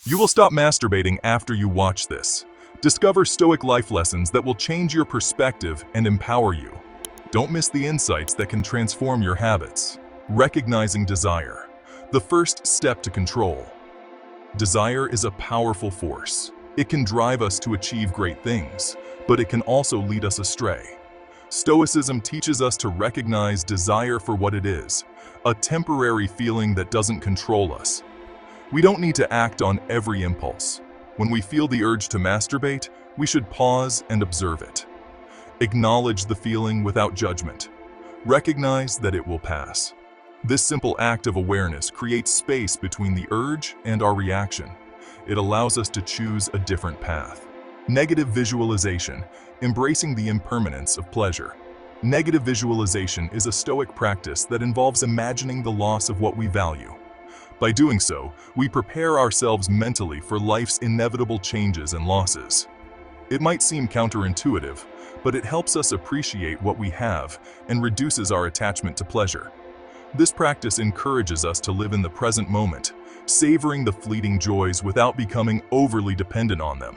You will stop masturbating after you watch this. Discover Stoic life lessons that will change your perspective and empower you. Don't miss the insights that can transform your habits. Recognizing desire, the first step to control. Desire is a powerful force. It can drive us to achieve great things, but it can also lead us astray. Stoicism teaches us to recognize desire for what it is, a temporary feeling that doesn't control us. We don't need to act on every impulse. When we feel the urge to masturbate, we should pause and observe it. Acknowledge the feeling without judgment. Recognize that it will pass. This simple act of awareness creates space between the urge and our reaction. It allows us to choose a different path. Negative visualization, embracing the impermanence of pleasure. Negative visualization is a Stoic practice that involves imagining the loss of what we value. By doing so, we prepare ourselves mentally for life's inevitable changes and losses. It might seem counterintuitive, but it helps us appreciate what we have and reduces our attachment to pleasure. This practice encourages us to live in the present moment, savoring the fleeting joys without becoming overly dependent on them.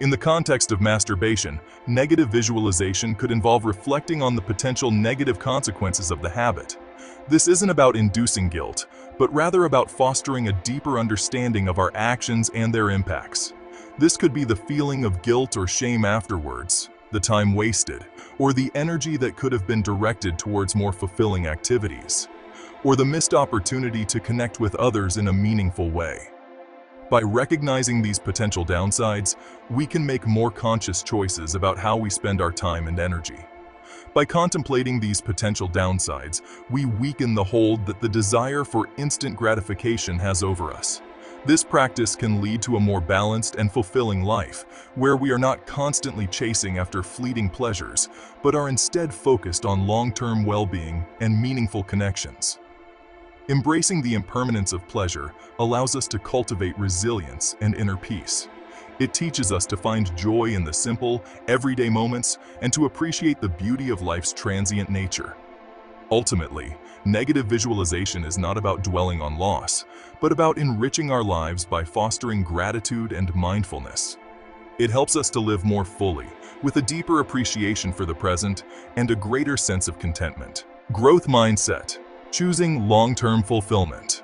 In the context of masturbation, negative visualization could involve reflecting on the potential negative consequences of the habit. This isn't about inducing guilt, but rather about fostering a deeper understanding of our actions and their impacts. This could be the feeling of guilt or shame afterwards, the time wasted, or the energy that could have been directed towards more fulfilling activities, or the missed opportunity to connect with others in a meaningful way. By recognizing these potential downsides, we can make more conscious choices about how we spend our time and energy. By contemplating these potential downsides, we weaken the hold that the desire for instant gratification has over us. This practice can lead to a more balanced and fulfilling life, where we are not constantly chasing after fleeting pleasures, but are instead focused on long-term well-being and meaningful connections. Embracing the impermanence of pleasure allows us to cultivate resilience and inner peace. It teaches us to find joy in the simple, everyday moments and to appreciate the beauty of life's transient nature. Ultimately, negative visualization is not about dwelling on loss, but about enriching our lives by fostering gratitude and mindfulness. It helps us to live more fully, with a deeper appreciation for the present and a greater sense of contentment. Growth mindset, choosing long-term fulfillment.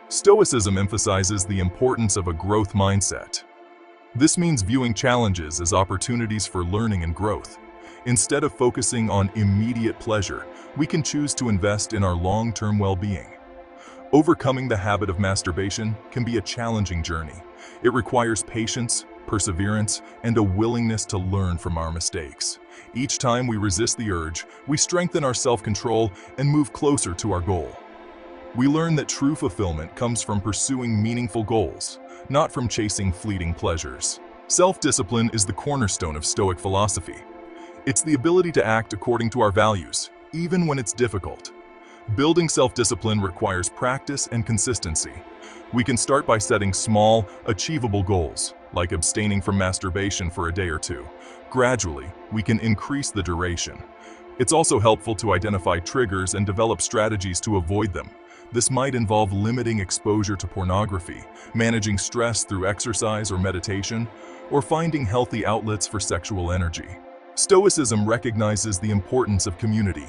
Stoicism emphasizes the importance of a growth mindset. This means viewing challenges as opportunities for learning and growth. Instead of focusing on immediate pleasure, we can choose to invest in our long-term well-being. Overcoming the habit of masturbation can be a challenging journey. It requires patience, perseverance, and a willingness to learn from our mistakes. Each time we resist the urge, we strengthen our self-control and move closer to our goal. We learn that true fulfillment comes from pursuing meaningful goals, not from chasing fleeting pleasures. Self-discipline is the cornerstone of Stoic philosophy. It's the ability to act according to our values, even when it's difficult. Building self-discipline requires practice and consistency. We can start by setting small, achievable goals, like abstaining from masturbation for a day or two. Gradually, we can increase the duration. It's also helpful to identify triggers and develop strategies to avoid them. This might involve limiting exposure to pornography, managing stress through exercise or meditation, or finding healthy outlets for sexual energy. Stoicism recognizes the importance of community.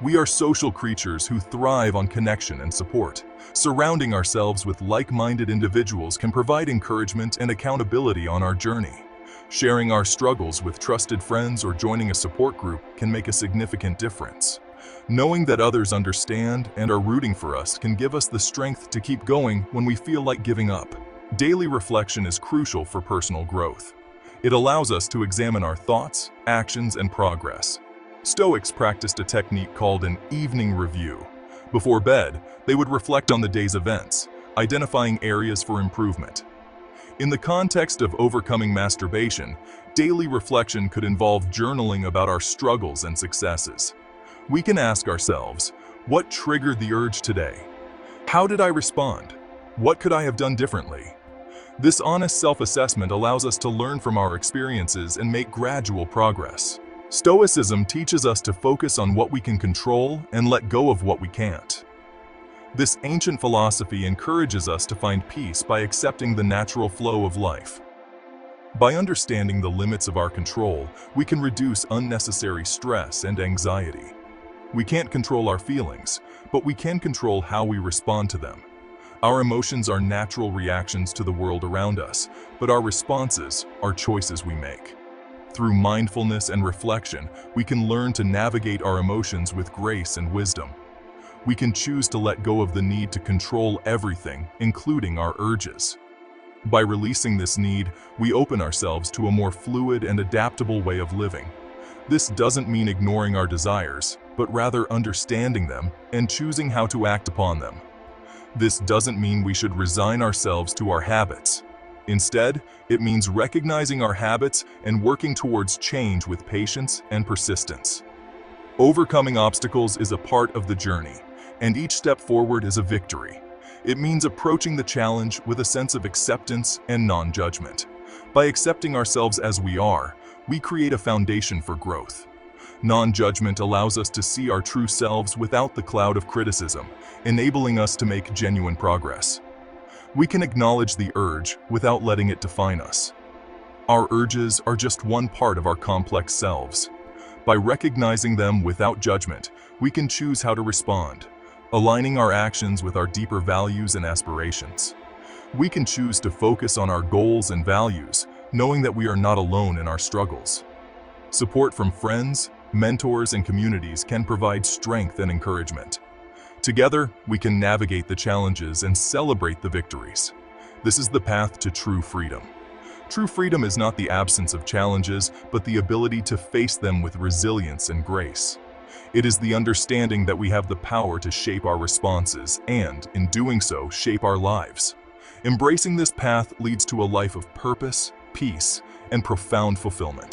We are social creatures who thrive on connection and support. Surrounding ourselves with like-minded individuals can provide encouragement and accountability on our journey. Sharing our struggles with trusted friends or joining a support group can make a significant difference. Knowing that others understand and are rooting for us can give us the strength to keep going when we feel like giving up. Daily reflection is crucial for personal growth. It allows us to examine our thoughts, actions, and progress. Stoics practiced a technique called an evening review. Before bed, they would reflect on the day's events, identifying areas for improvement. In the context of overcoming masturbation, daily reflection could involve journaling about our struggles and successes. We can ask ourselves, what triggered the urge today? How did I respond? What could I have done differently? This honest self-assessment allows us to learn from our experiences and make gradual progress. Stoicism teaches us to focus on what we can control and let go of what we can't. This ancient philosophy encourages us to find peace by accepting the natural flow of life. By understanding the limits of our control, we can reduce unnecessary stress and anxiety. We can't control our feelings, but we can control how we respond to them. Our emotions are natural reactions to the world around us, but our responses are choices we make. Through mindfulness and reflection, we can learn to navigate our emotions with grace and wisdom. We can choose to let go of the need to control everything, including our urges. By releasing this need, we open ourselves to a more fluid and adaptable way of living. This doesn't mean ignoring our desires, but rather understanding them and choosing how to act upon them. This doesn't mean we should resign ourselves to our habits. Instead, it means recognizing our habits and working towards change with patience and persistence. Overcoming obstacles is a part of the journey, and each step forward is a victory. It means approaching the challenge with a sense of acceptance and non-judgment. By accepting ourselves as we are, we create a foundation for growth. Non-judgment allows us to see our true selves without the cloud of criticism, enabling us to make genuine progress. We can acknowledge the urge without letting it define us. Our urges are just one part of our complex selves. By recognizing them without judgment, we can choose how to respond, aligning our actions with our deeper values and aspirations. We can choose to focus on our goals and values, knowing that we are not alone in our struggles. Support from friends, mentors, and communities can provide strength and encouragement. Together, we can navigate the challenges and celebrate the victories. This is the path to true freedom. True freedom is not the absence of challenges, but the ability to face them with resilience and grace. It is the understanding that we have the power to shape our responses and, in doing so, shape our lives. Embracing this path leads to a life of purpose, peace, and profound fulfillment.